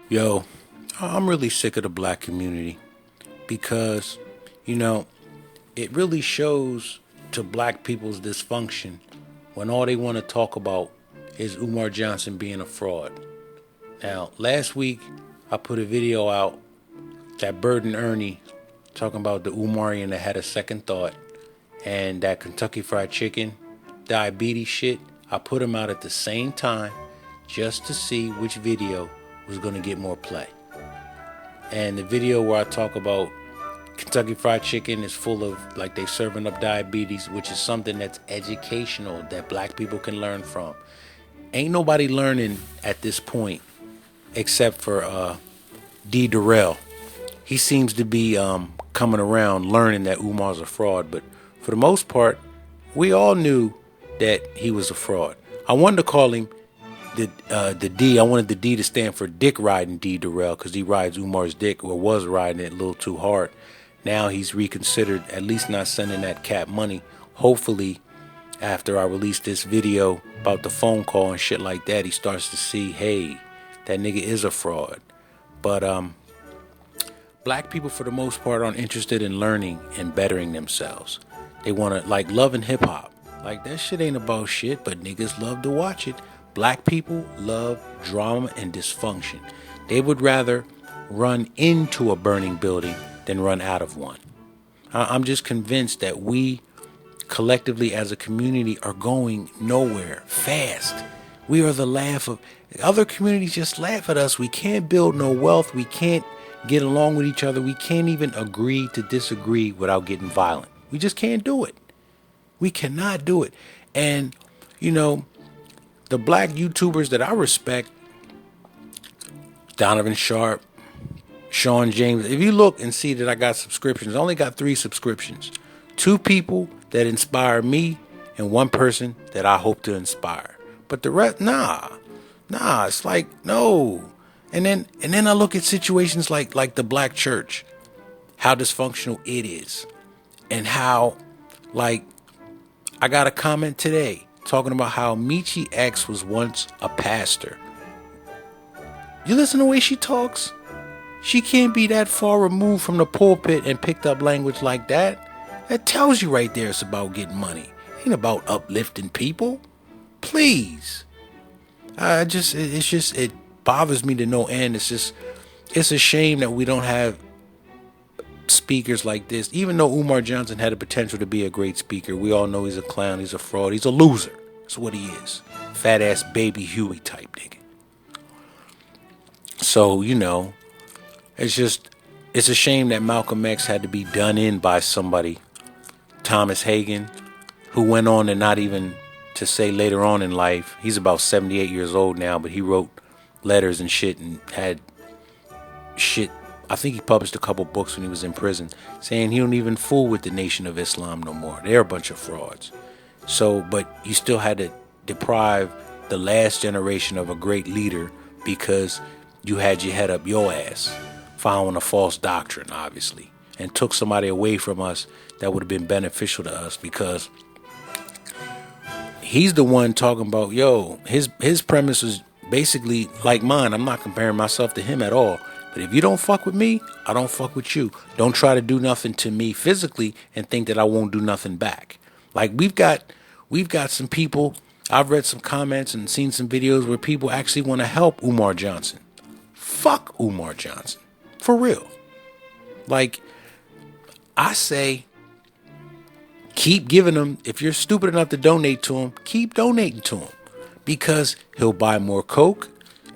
Yo, I'm really sick of the black community because, you know, it really shows to black people's dysfunction when all they want to talk about is Umar Johnson being a fraud. Now, last week I put a video out that Bird and Ernie talking about the Umarian that had a second thought and that Kentucky Fried Chicken diabetes shit. I put them out at the same time just to see which video was going to get more play. And the video where I talk about Kentucky Fried Chicken is full of like they serving up diabetes, which is something that's educational that black people can learn from. Ain't nobody learning at this point except for D. Durrell. He seems to be coming around learning that Umar's a fraud, but for the most part, we all knew that he was a fraud. I wanted to call him the D. I wanted the D to stand for Dick Riding D. Durrell because he rides Umar's dick or was riding it a little too hard. Now he's reconsidered, at least not sending that cat money. Hopefully, after I release this video about the phone call and shit like that, he starts to see, hey, that nigga is a fraud. But black people, for the most part, aren't interested in learning and bettering themselves. They want to, like, love and hip hop. Like, that shit ain't about shit, but niggas love to watch it. Black people love drama and dysfunction. They would rather run into a burning building than run out of one. I'm just convinced that we collectively as a community are going nowhere fast. We are the laugh of other communities, just laugh at us. We can't build no wealth. We can't get along with each other. We can't even agree to disagree without getting violent. We just can't do it. We cannot do it. And, you know, the black YouTubers that I respect, Donovan Sharp, Sean James, if you look and see that I got subscriptions, I only got 3 subscriptions. 2 people that inspire me and 1 person that I hope to inspire. But the rest, it's like, no. And then I look at situations like the black church, how dysfunctional it is. And how, like, I got a comment today talking about how Michi X was once a pastor. You listen to the way she talks? She can't be that far removed from the pulpit and picked up language like that. That tells you right there it's about getting money. It ain't about uplifting people. Please. It bothers me to no end. It's a shame that we don't have speakers like this. Even though Umar Johnson had the potential to be a great speaker, we all know he's a clown, he's a fraud, he's a loser. That's what he is. Fat ass baby Huey type nigga. So, it's a shame that Malcolm X had to be done in by somebody, Thomas Hagen, who went on and not even to say later on in life, he's about 78 years old now, but he wrote letters and shit and had shit. I think he published a couple books when he was in prison saying he don't even fool with the Nation of Islam no more. They're a bunch of frauds. So, but you still had to deprive the last generation of a great leader because you had your head up your ass, following a false doctrine, obviously, and took somebody away from us that would have been beneficial to us because he's the one talking about, his premise is basically like mine. I'm not comparing myself to him at all. But if you don't fuck with me, I don't fuck with you. Don't try to do nothing to me physically and think that I won't do nothing back. Like we've got some people, I've read some comments and seen some videos where people actually want to help Umar Johnson. Fuck Umar Johnson. For real. Like, I say, keep giving him, if you're stupid enough to donate to him, keep donating to him. Because he'll buy more coke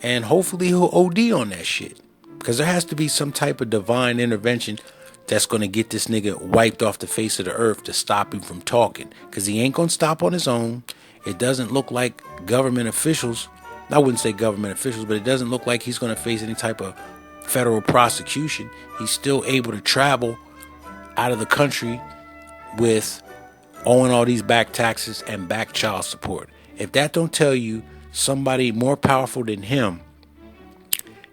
and hopefully he'll OD on that shit. Because there has to be some type of divine intervention that's going to get this nigga wiped off the face of the earth to stop him from talking. Because he ain't going to stop on his own. It doesn't look like government officials, I wouldn't say government officials, but it doesn't look like he's going to face any type of federal prosecution. He's still able to travel out of the country with owing all these back taxes and back child support. If that don't tell you somebody more powerful than him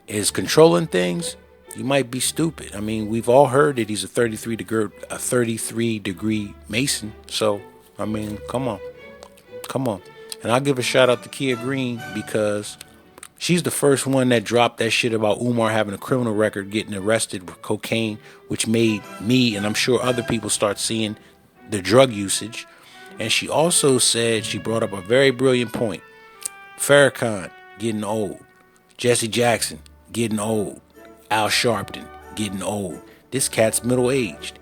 is controlling things, you might be stupid. I mean, we've all heard that he's a 33 degree Mason. So, I mean, come on. And I'll give a shout out to Kia Green because She's the first one that dropped that shit about Umar having a criminal record, getting arrested with cocaine, which made me and I'm sure other people start seeing the drug usage. And she also said, she brought up a very brilliant point. Farrakhan getting old. Jesse Jackson getting old. Al Sharpton getting old. This cat's middle aged.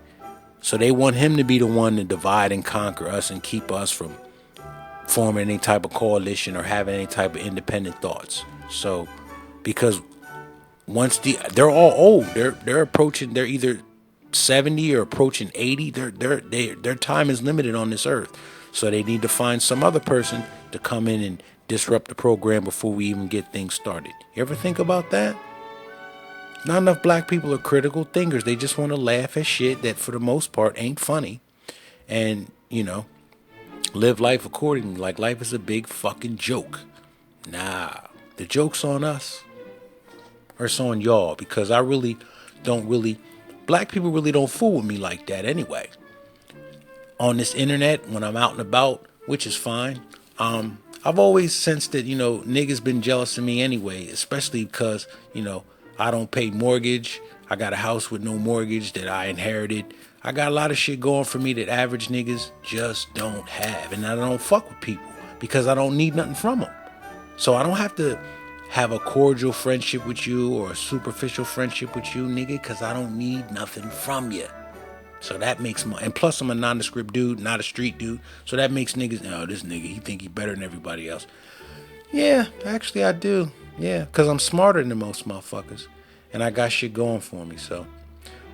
So they want him to be the one to divide and conquer us and keep us from forming any type of coalition or having any type of independent thoughts. So because once they're all old, they're approaching, they're either 70 or approaching 80. Their time is limited on this earth. So they need to find some other person to come in and disrupt the program before we even get things started. You ever think about that? Not enough black people are critical thinkers. They just want to laugh at shit that for the most part ain't funny. And, live life accordingly. Like life is a big fucking joke. Nah, the joke's on us. Or it's on y'all. Because I really don't black people really don't fool with me like that anyway. On this internet, when I'm out and about, which is fine. I've always sensed that, niggas been jealous of me anyway. Especially because, I don't pay mortgage. I got a house with no mortgage that I inherited. I got a lot of shit going for me that average niggas just don't have. And I don't fuck with people because I don't need nothing from them. So I don't have to have a cordial friendship with you or a superficial friendship with you, nigga, because I don't need nothing from you. So that makes and plus I'm a nondescript dude, not a street dude. So that makes niggas, this nigga, he think he better than everybody else. Yeah, actually I do. Yeah, because I'm smarter than most motherfuckers. And I got shit going for me, so.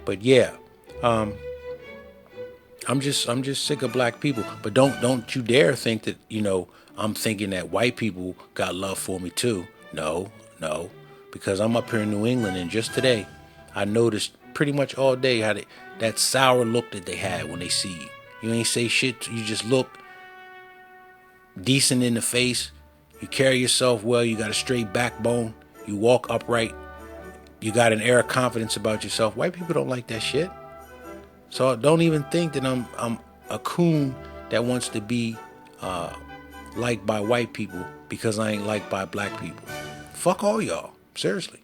But yeah, I'm just sick of black people. But don't you dare think that, I'm thinking that white people got love for me too. No. Because I'm up here in New England and just today, I noticed pretty much all day how that sour look that they had when they see you. You ain't say shit, you just look decent in the face. You carry yourself well, you got a straight backbone, you walk upright, you got an air of confidence about yourself. White people don't like that shit. So don't even think that I'm a coon that wants to be liked by white people because I ain't liked by black people. Fuck all y'all. Seriously.